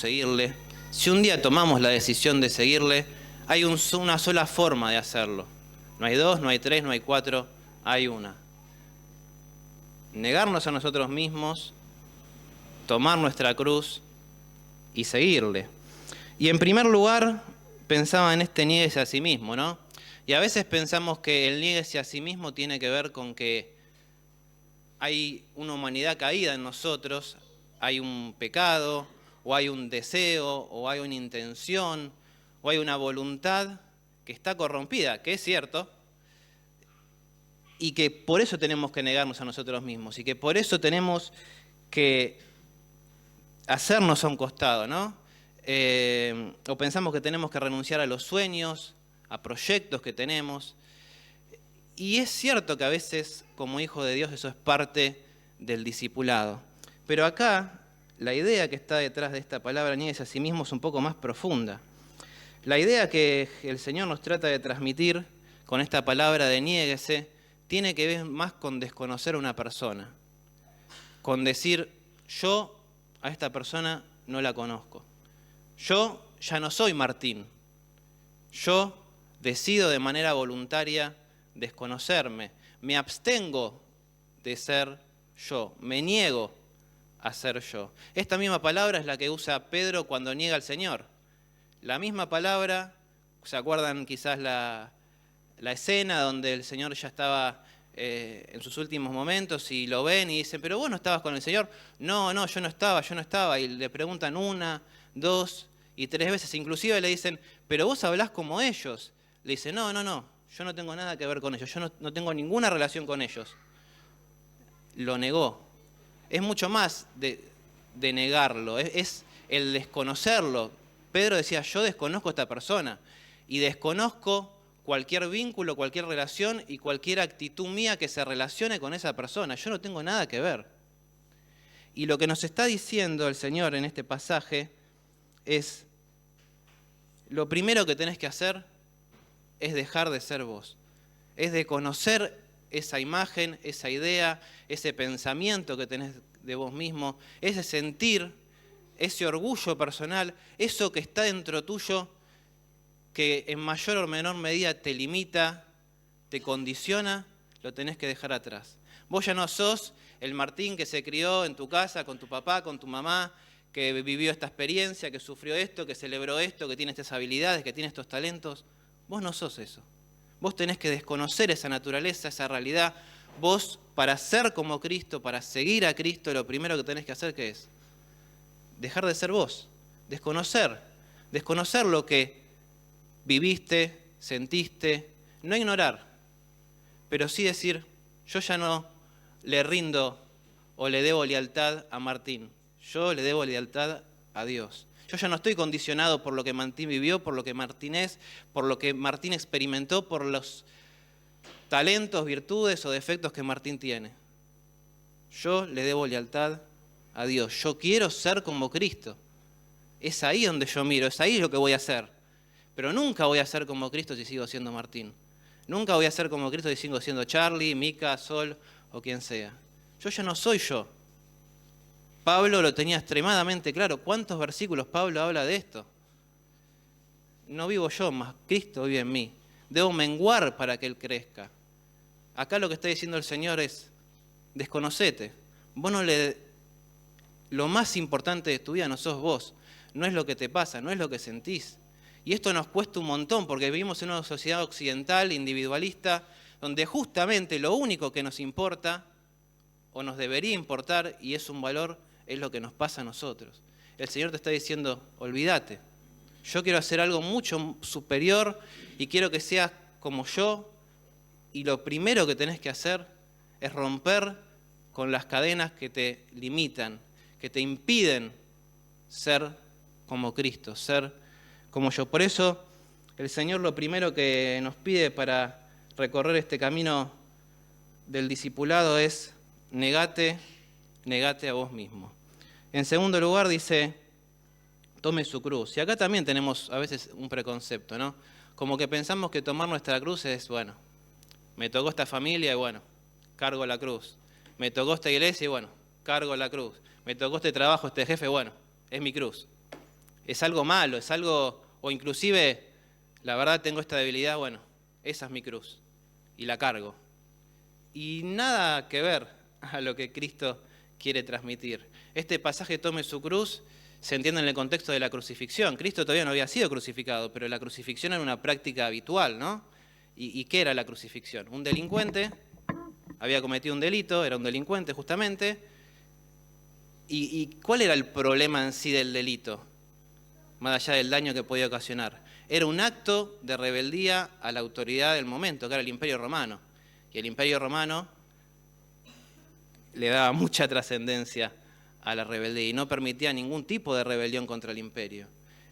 seguirle, si un día tomamos la decisión de seguirle, hay una sola forma de hacerlo. No hay dos, no hay tres, no hay cuatro, hay una. Negarnos a nosotros mismos, tomar nuestra cruz y seguirle. Y en primer lugar, pensaba en este niéguese a sí mismo, ¿no? Y a veces pensamos que el niéguese a sí mismo tiene que ver con que hay una humanidad caída en nosotros, hay un pecado, o hay un deseo, o hay una intención, o hay una voluntad que está corrompida, que es cierto, y que por eso tenemos que negarnos a nosotros mismos, y que por eso tenemos que hacernos a un costado, ¿no? O pensamos que tenemos que renunciar a los sueños, a proyectos que tenemos. Y es cierto que a veces, como hijo de Dios, eso es parte del discipulado. Pero acá, la idea que está detrás de esta palabra, niéguese a sí mismo, es un poco más profunda. La idea que el Señor nos trata de transmitir con esta palabra de niéguese, tiene que ver más con desconocer a una persona. Con decir, yo a esta persona no la conozco. Yo ya no soy Martín. Yo decido de manera voluntaria desconocerme. Me abstengo de ser yo. Me niego a ser yo. Esta misma palabra es la que usa Pedro cuando niega al Señor. La misma palabra, ¿se acuerdan quizás la escena donde el Señor ya estaba en sus últimos momentos y lo ven y dicen, pero vos no estabas con el Señor? No, yo no estaba. Y le preguntan una, dos y tres veces. Inclusive le dicen, pero vos hablás como ellos. Le dice, no, yo no tengo nada que ver con ellos, yo no tengo ninguna relación con ellos. Lo negó. Es mucho más de negarlo, es el desconocerlo. Pedro decía, yo desconozco a esta persona y desconozco cualquier vínculo, cualquier relación y cualquier actitud mía que se relacione con esa persona. Yo no tengo nada que ver. Y lo que nos está diciendo el Señor en este pasaje es, lo primero que tenés que hacer es dejar de ser vos. Es de conocer esa imagen, esa idea, ese pensamiento que tenés de vos mismo, ese sentir, ese orgullo personal, eso que está dentro tuyo, que en mayor o menor medida te limita, te condiciona, lo tenés que dejar atrás. Vos ya no sos el Martín que se crió en tu casa, con tu papá, con tu mamá, que vivió esta experiencia, que sufrió esto, que celebró esto, que tiene estas habilidades, que tiene estos talentos. Vos no sos eso. Vos tenés que desconocer esa naturaleza, esa realidad. Vos, para ser como Cristo, para seguir a Cristo, lo primero que tenés que hacer, ¿qué es? Dejar de ser vos. Desconocer lo que viviste, sentiste, no ignorar, pero sí decir, yo ya no le rindo o le debo lealtad a Martín, yo le debo lealtad a Dios. Yo ya no estoy condicionado por lo que Martín vivió, por lo que Martín es, por lo que Martín experimentó, por los talentos, virtudes o defectos que Martín tiene. Yo le debo lealtad a Dios. Yo quiero ser como Cristo. Es ahí donde yo miro, es ahí lo que voy a hacer. Pero nunca voy a ser como Cristo si sigo siendo Martín. Nunca voy a ser como Cristo si sigo siendo Charlie, Mica, Sol o quien sea. Yo ya no soy yo. Pablo lo tenía extremadamente claro. ¿Cuántos versículos Pablo habla de esto? No vivo yo, más Cristo vive en mí. Debo menguar para que Él crezca. Acá lo que está diciendo el Señor es, desconocete. Lo más importante de tu vida no sos vos. No es lo que te pasa, no es lo que sentís. Y esto nos cuesta un montón porque vivimos en una sociedad occidental, individualista, donde justamente lo único que nos importa o nos debería importar y es un valor, es lo que nos pasa a nosotros. El Señor te está diciendo, olvídate, yo quiero hacer algo mucho superior y quiero que seas como yo, y lo primero que tenés que hacer es romper con las cadenas que te limitan, que te impiden ser como Cristo, ser como yo. Por eso el Señor lo primero que nos pide para recorrer este camino del discipulado es negate a vos mismo. En segundo lugar dice, tome su cruz. Y acá también tenemos a veces un preconcepto, ¿no? Como que pensamos que tomar nuestra cruz es, bueno, me tocó esta familia y bueno, cargo la cruz. Me tocó esta iglesia y bueno, cargo la cruz. Me tocó este trabajo, este jefe, bueno, es mi cruz. es algo malo, es algo, o inclusive, la verdad tengo esta debilidad, bueno, esa es mi cruz y la cargo. Y nada que ver a lo que Cristo quiere transmitir. Este pasaje, tome su cruz, se entiende en el contexto de la crucifixión. Cristo todavía no había sido crucificado, pero la crucifixión era una práctica habitual, ¿no? ¿Y qué era la crucifixión? Un delincuente había cometido un delito, era un delincuente justamente. ¿Y cuál era el problema en sí del delito? Más allá del daño que podía ocasionar. Era un acto de rebeldía a la autoridad del momento, que era el Imperio Romano. Y el Imperio Romano le daba mucha trascendencia a la rebeldía y no permitía ningún tipo de rebelión contra el imperio.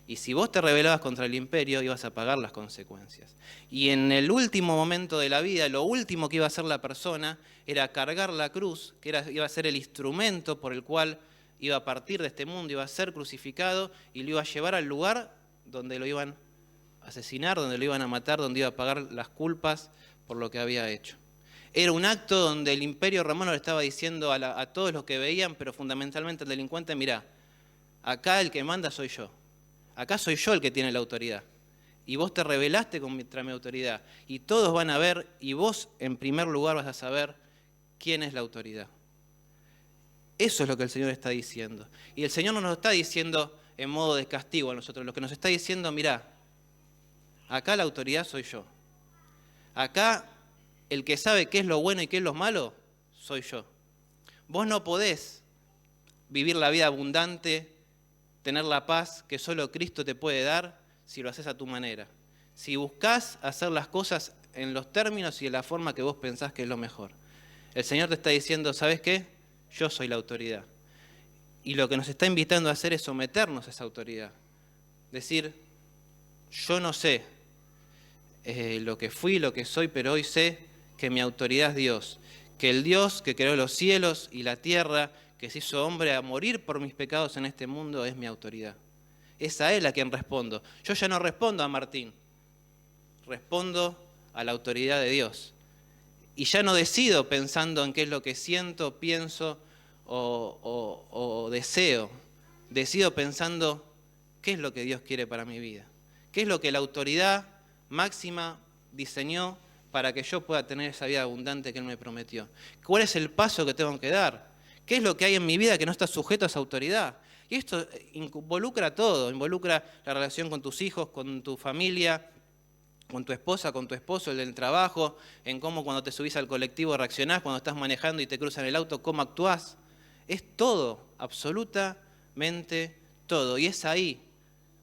Y si vos te rebelabas contra el imperio, ibas a pagar las consecuencias. Y en el último momento de la vida, lo último que iba a hacer la persona era cargar la cruz, que iba a ser el instrumento por el cual iba a partir de este mundo, iba a ser crucificado y lo iba a llevar al lugar donde lo iban a asesinar, donde lo iban a matar, donde iba a pagar las culpas por lo que había hecho. Era un acto donde el Imperio Romano le estaba diciendo a todos los que veían, pero fundamentalmente al delincuente, mirá, acá el que manda soy yo. Acá soy yo el que tiene la autoridad. Y vos te rebelaste contra mi autoridad. Y todos van a ver, y vos en primer lugar vas a saber quién es la autoridad. Eso es lo que el Señor está diciendo. Y el Señor no nos está diciendo en modo de castigo a nosotros. Lo que nos está diciendo, mirá, acá la autoridad soy yo. Acá el que sabe qué es lo bueno y qué es lo malo, soy yo. Vos no podés vivir la vida abundante, tener la paz que solo Cristo te puede dar si lo haces a tu manera. Si buscás hacer las cosas en los términos y de la forma que vos pensás que es lo mejor. El Señor te está diciendo, ¿sabes qué? Yo soy la autoridad. Y lo que nos está invitando a hacer es someternos a esa autoridad. Decir, yo no sé lo que fui, lo que soy, pero hoy sé que mi autoridad es Dios. Que el Dios que creó los cielos y la tierra, que se hizo hombre a morir por mis pecados en este mundo, es mi autoridad. Es a Él a quien respondo. Yo ya no respondo a Martín, respondo a la autoridad de Dios. Y ya no decido pensando en qué es lo que siento, pienso o deseo. Decido pensando qué es lo que Dios quiere para mi vida. Qué es lo que la autoridad máxima diseñó para que yo pueda tener esa vida abundante que Él me prometió. ¿Cuál es el paso que tengo que dar? ¿Qué es lo que hay en mi vida que no está sujeto a esa autoridad? Y esto involucra todo, involucra la relación con tus hijos, con tu familia, con tu esposa, con tu esposo, el del trabajo, en cómo cuando te subís al colectivo reaccionás, cuando estás manejando y te cruzan el auto, cómo actuás. Es todo, absolutamente todo. Y es ahí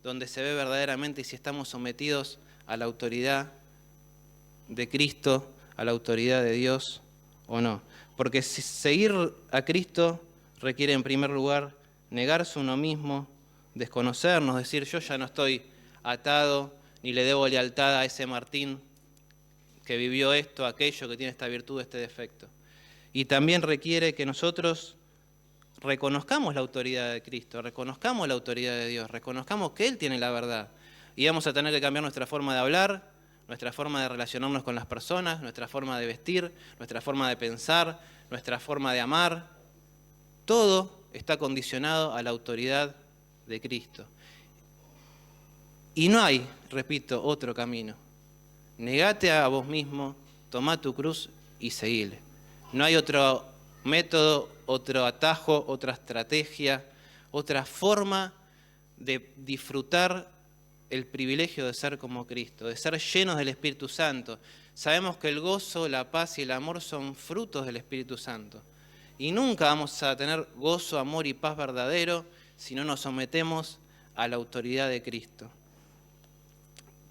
donde se ve verdaderamente si estamos sometidos a la autoridad de Cristo, a la autoridad de Dios o no. Porque seguir a Cristo requiere en primer lugar negarse uno mismo, desconocernos, decir yo ya no estoy atado ni le debo lealtad a ese Martín que vivió esto, aquello, que tiene esta virtud, este defecto. Y también requiere que nosotros reconozcamos la autoridad de Cristo, reconozcamos la autoridad de Dios, reconozcamos que Él tiene la verdad. Y vamos a tener que cambiar nuestra forma de hablar, nuestra forma de relacionarnos con las personas, nuestra forma de vestir, nuestra forma de pensar, nuestra forma de amar. Todo está condicionado a la autoridad de Cristo. Y no hay, repito, otro camino. Negate a vos mismo, tomá tu cruz y seguile. No hay otro método, otro atajo, otra estrategia, otra forma de disfrutar el privilegio de ser como Cristo, de ser llenos del Espíritu Santo. Sabemos que el gozo, la paz y el amor son frutos del Espíritu Santo. Y nunca vamos a tener gozo, amor y paz verdadero si no nos sometemos a la autoridad de Cristo.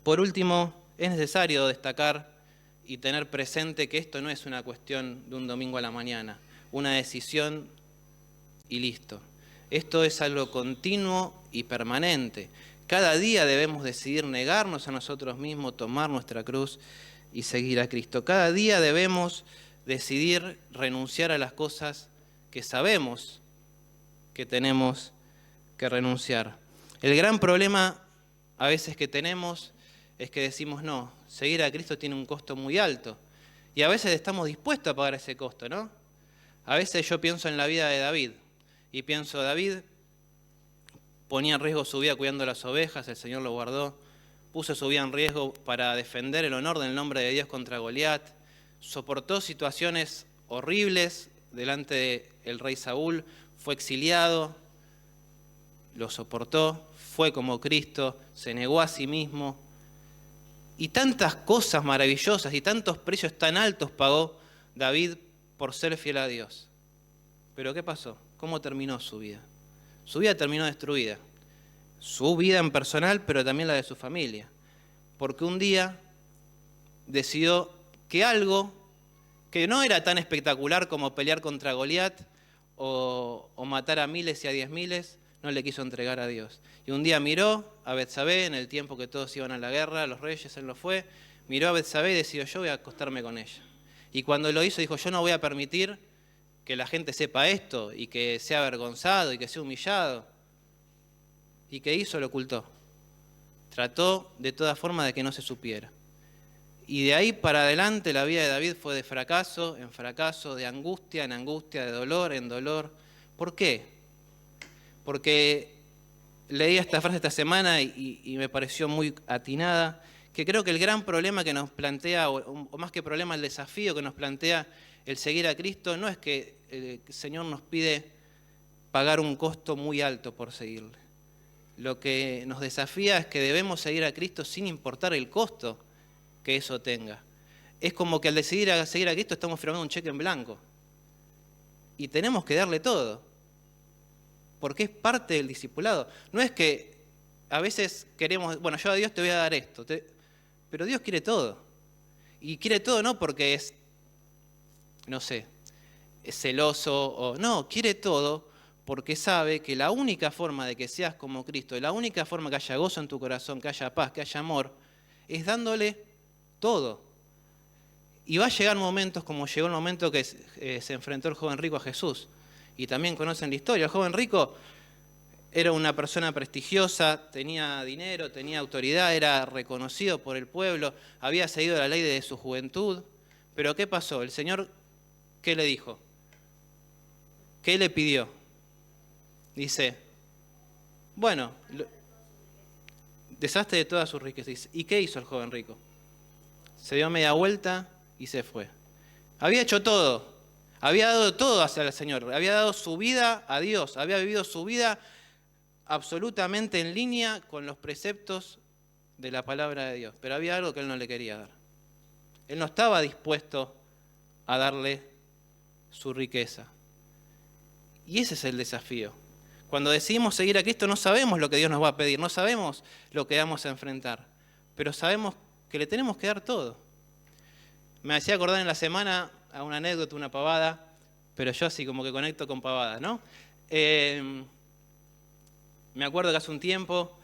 Por último, es necesario destacar y tener presente que esto no es una cuestión de un domingo a la mañana, una decisión y listo. Esto es algo continuo y permanente. Cada día debemos decidir negarnos a nosotros mismos, tomar nuestra cruz y seguir a Cristo. Cada día debemos decidir renunciar a las cosas que sabemos que tenemos que renunciar. El gran problema a veces que tenemos es que decimos, no, seguir a Cristo tiene un costo muy alto. Y a veces estamos dispuestos a pagar ese costo, ¿no? A veces yo pienso en la vida de David y pienso, David, ponía en riesgo su vida cuidando las ovejas, el Señor lo guardó. Puso su vida en riesgo para defender el honor del nombre de Dios contra Goliat. Soportó situaciones horribles delante del rey Saúl. Fue exiliado, lo soportó, fue como Cristo, se negó a sí mismo. Y tantas cosas maravillosas y tantos precios tan altos pagó David por ser fiel a Dios. Pero ¿qué pasó? ¿Cómo terminó su vida? Su vida terminó destruida. Su vida en personal, pero también la de su familia. Porque un día decidió que algo que no era tan espectacular como pelear contra Goliat o matar a miles y a 10.000, no le quiso entregar a Dios. Y un día miró a Betsabé, en el tiempo que todos iban a la guerra, los reyes, él no fue, miró a Betsabé y decidió, yo voy a acostarme con ella. Y cuando lo hizo, dijo, yo no voy a permitir que la gente sepa esto y que sea avergonzado y que sea humillado. ¿Y qué hizo? Lo ocultó. Trató de toda forma de que no se supiera. Y de ahí para adelante la vida de David fue de fracaso en fracaso, de angustia en angustia, de dolor en dolor. ¿Por qué? Porque leí esta frase esta semana y me pareció muy atinada, que creo que el gran problema que nos plantea, o más que problema, el desafío que nos plantea el seguir a Cristo, no es que el Señor nos pide pagar un costo muy alto por seguirle. Lo que nos desafía es que debemos seguir a Cristo sin importar el costo que eso tenga. Es como que al decidir a seguir a Cristo estamos firmando un cheque en blanco. Y tenemos que darle todo. Porque es parte del discipulado. No es que a veces queremos, bueno, yo a Dios te voy a dar esto. Pero Dios quiere todo. Y quiere todo no porque es, no sé, es celoso o no, quiere todo porque sabe que la única forma de que seas como Cristo, la única forma que haya gozo en tu corazón, que haya paz, que haya amor, es dándole todo. Y va a llegar momentos como llegó el momento que se enfrentó el joven rico a Jesús. Y también conocen la historia. El joven rico era una persona prestigiosa, tenía dinero, tenía autoridad, era reconocido por el pueblo, había seguido la ley desde su juventud. Pero ¿qué pasó? El Señor, ¿qué le dijo? ¿Qué le pidió? Dice, bueno, deshazte de todas sus riquezas. ¿Y qué hizo el joven rico? Se dio media vuelta y se fue. Había hecho todo, había dado todo hacia el Señor, había dado su vida a Dios, había vivido su vida absolutamente en línea con los preceptos de la palabra de Dios. Pero había algo que él no le quería dar. Él no estaba dispuesto a darle su riqueza. Y ese es el desafío. Cuando decidimos seguir a Cristo no sabemos lo que Dios nos va a pedir, no sabemos lo que vamos a enfrentar, pero sabemos que le tenemos que dar todo. Me hacía acordar en la semana a una anécdota, una pavada, pero yo así como que conecto con pavadas, ¿no? Me acuerdo que hace un tiempo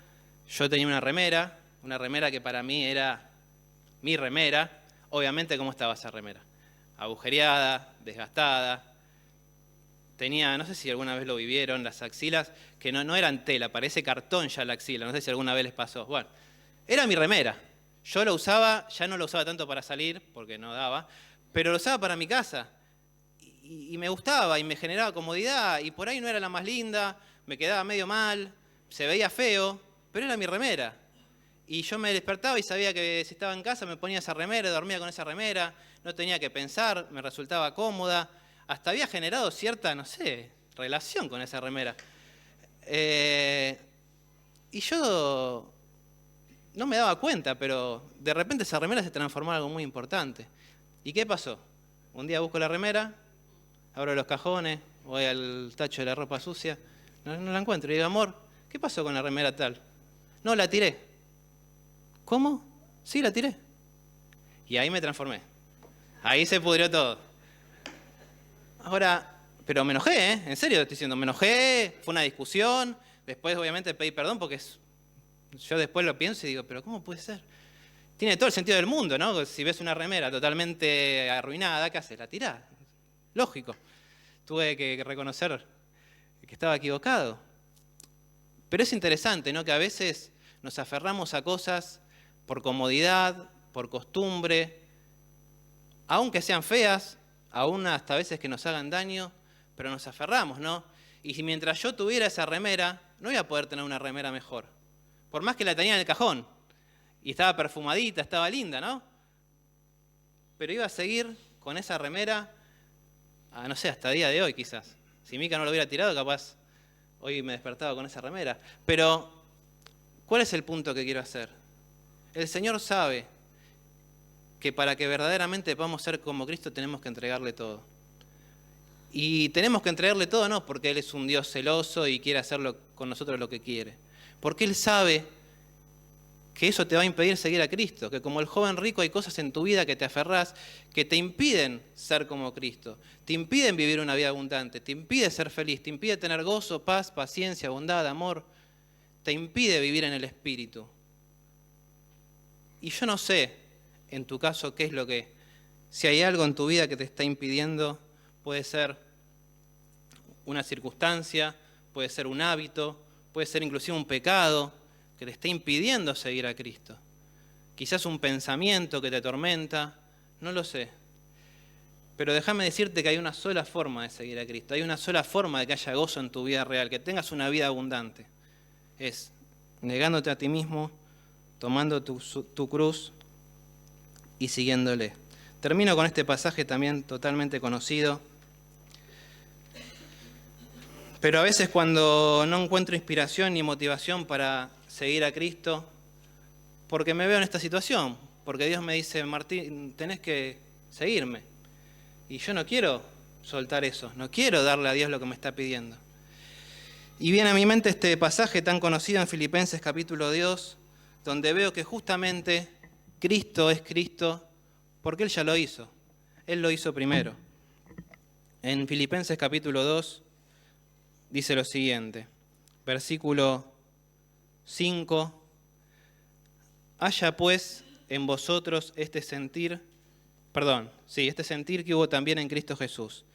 yo tenía una remera que para mí era mi remera. Obviamente, ¿cómo estaba esa remera? Agujereada, desgastada. Tenía, no sé si alguna vez lo vivieron, las axilas, que no eran tela, parece cartón ya la axila, no sé si alguna vez les pasó. Bueno, era mi remera. Yo la usaba, ya no la usaba tanto para salir, porque no daba, pero lo usaba para mi casa. Y me gustaba y me generaba comodidad, y por ahí no era la más linda, me quedaba medio mal, se veía feo, pero era mi remera. Y yo me despertaba y sabía que si estaba en casa me ponía esa remera, dormía con esa remera, no tenía que pensar, me resultaba cómoda. Hasta había generado cierta, no sé, relación con esa remera. Y yo no me daba cuenta, pero de repente esa remera se transformó en algo muy importante. ¿Y qué pasó? Un día busco la remera, abro los cajones, voy al tacho de la ropa sucia, no la encuentro. Y digo, amor, ¿qué pasó con la remera tal? No, la tiré. ¿Cómo? Sí, la tiré. Y ahí me transformé. Ahí se pudrió todo. Ahora, pero me enojé, ¿eh? En serio te estoy diciendo, me enojé, fue una discusión, después obviamente pedí perdón porque yo después lo pienso y digo, pero ¿cómo puede ser? Tiene todo el sentido del mundo, ¿no? Si ves una remera totalmente arruinada, ¿qué haces? La tirás. Lógico. Tuve que reconocer que estaba equivocado. Pero es interesante, ¿no? Que a veces nos aferramos a cosas por comodidad, por costumbre, aunque sean feas, aún hasta veces que nos hagan daño, pero nos aferramos, ¿no? Y si mientras yo tuviera esa remera, no iba a poder tener una remera mejor. Por más que la tenía en el cajón. Y estaba perfumadita, estaba linda, ¿no? Pero iba a seguir con esa remera, no sé, hasta el día de hoy quizás. Si Mica no lo hubiera tirado, capaz hoy me despertaba con esa remera. Pero, ¿cuál es el punto que quiero hacer? El Señor sabe que para que verdaderamente podamos ser como Cristo tenemos que entregarle todo. Y tenemos que entregarle todo no porque Él es un Dios celoso y quiere hacerlo con nosotros lo que quiere. Porque Él sabe que eso te va a impedir seguir a Cristo, que como el joven rico hay cosas en tu vida que te aferrás, que te impiden ser como Cristo, te impiden vivir una vida abundante, te impide ser feliz, te impide tener gozo, paz, paciencia, bondad, amor, te impide vivir en el Espíritu. Y yo no sé, en tu caso, qué es lo que, si hay algo en tu vida que te está impidiendo, puede ser una circunstancia, puede ser un hábito, puede ser inclusive un pecado, que te está impidiendo seguir a Cristo. Quizás un pensamiento que te atormenta, no lo sé. Pero déjame decirte que hay una sola forma de seguir a Cristo, hay una sola forma de que haya gozo en tu vida real, que tengas una vida abundante. Es negándote a ti mismo, tomando tu cruz y siguiéndole. Termino con este pasaje también totalmente conocido. Pero a veces cuando no encuentro inspiración ni motivación para seguir a Cristo, porque me veo en esta situación, porque Dios me dice, Martín, tenés que seguirme. Y yo no quiero soltar eso, no quiero darle a Dios lo que me está pidiendo. Y viene a mi mente este pasaje tan conocido en Filipenses capítulo 2, donde veo que justamente Cristo es Cristo porque Él ya lo hizo. Él lo hizo primero. En Filipenses capítulo 2 dice lo siguiente, versículo 5, haya pues en vosotros este sentir que hubo también en Cristo Jesús,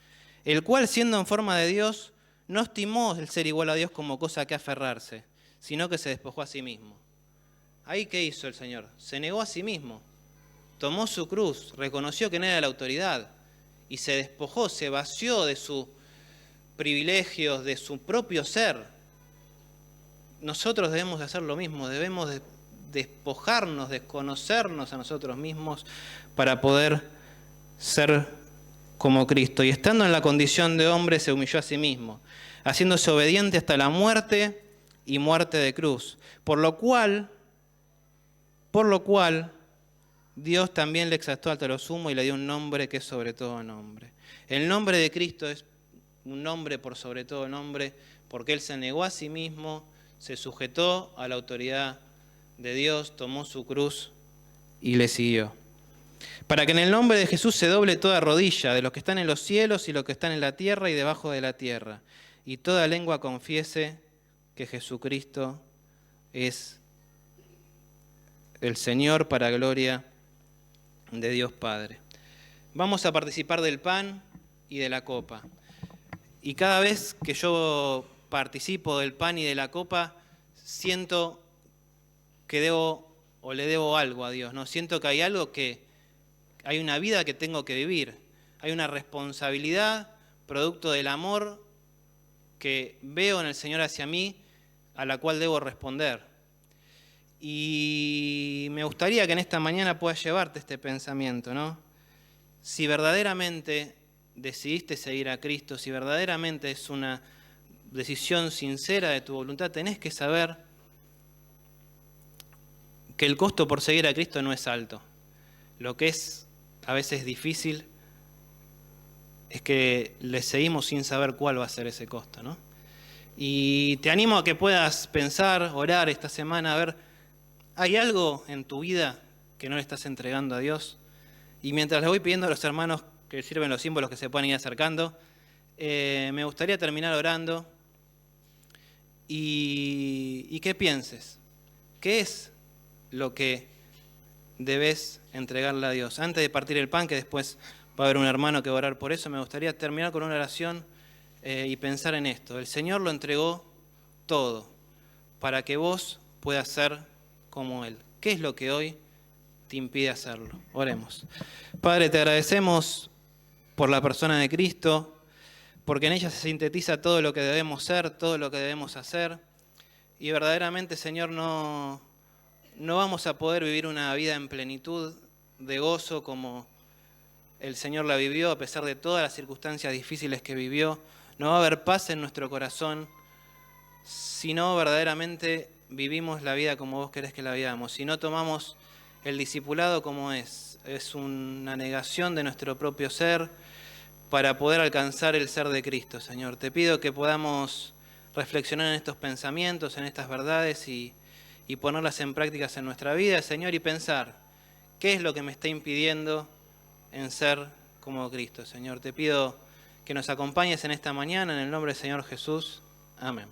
el cual siendo en forma de Dios, no estimó el ser igual a Dios como cosa que aferrarse, sino que se despojó a sí mismo. ¿Ahí qué hizo el Señor? Se negó a sí mismo, tomó su cruz, reconoció que no era la autoridad y se despojó, se vació de sus privilegios, de su propio ser. Nosotros debemos de hacer lo mismo, debemos de despojarnos, desconocernos a nosotros mismos para poder ser como Cristo. Y estando en la condición de hombre se humilló a sí mismo, haciéndose obediente hasta la muerte y muerte de cruz. Por lo cual Dios también le exaltó hasta lo sumo y le dio un nombre que es sobre todo nombre. El nombre de Cristo es un nombre por sobre todo nombre, porque Él se negó a sí mismo, se sujetó a la autoridad de Dios, tomó su cruz y le siguió. Para que en el nombre de Jesús se doble toda rodilla, de los que están en los cielos y los que están en la tierra y debajo de la tierra, y toda lengua confiese que Jesucristo es el Señor para gloria de Dios Padre. Vamos a participar del pan y de la copa. Y cada vez que yo participo del pan y de la copa, siento que debo o le debo algo a Dios, ¿no? Siento que hay algo hay una vida que tengo que vivir, hay una responsabilidad producto del amor que veo en el Señor hacia mí, a la cual debo responder. Y me gustaría que en esta mañana puedas llevarte este pensamiento, ¿no? Si verdaderamente decidiste seguir a Cristo, si verdaderamente es una decisión sincera de tu voluntad, tenés que saber que el costo por seguir a Cristo no es alto. Lo que es a veces difícil es que le seguimos sin saber cuál va a ser ese costo, ¿no? Y te animo a que puedas pensar, orar esta semana, a ver, ¿hay algo en tu vida que no le estás entregando a Dios? Y mientras le voy pidiendo a los hermanos que sirven los símbolos que se puedan ir acercando, me gustaría terminar orando y que pienses, ¿qué es lo que debes entregarle a Dios? Antes de partir el pan, que después va a haber un hermano que va a orar por eso, me gustaría terminar con una oración y pensar en esto. El Señor lo entregó todo para que vos puedas ser como Él. ¿Qué es lo que hoy te impide hacerlo? Oremos. Padre, te agradecemos por la persona de Cristo, porque en ella se sintetiza todo lo que debemos ser, todo lo que debemos hacer. y verdaderamente, Señor, no vamos a poder vivir una vida en plenitud de gozo como el Señor la vivió, a pesar de todas las circunstancias difíciles que vivió. No va a haber paz en nuestro corazón si no verdaderamente vivimos la vida como vos querés que la vivamos, si no tomamos el discipulado como es una negación de nuestro propio ser para poder alcanzar el ser de Cristo, Señor. Te pido que podamos reflexionar en estos pensamientos, en estas verdades y ponerlas en prácticas en nuestra vida, Señor, y pensar qué es lo que me está impidiendo en ser como Cristo, Señor. Te pido que nos acompañes en esta mañana, en el nombre del Señor Jesús. Amén.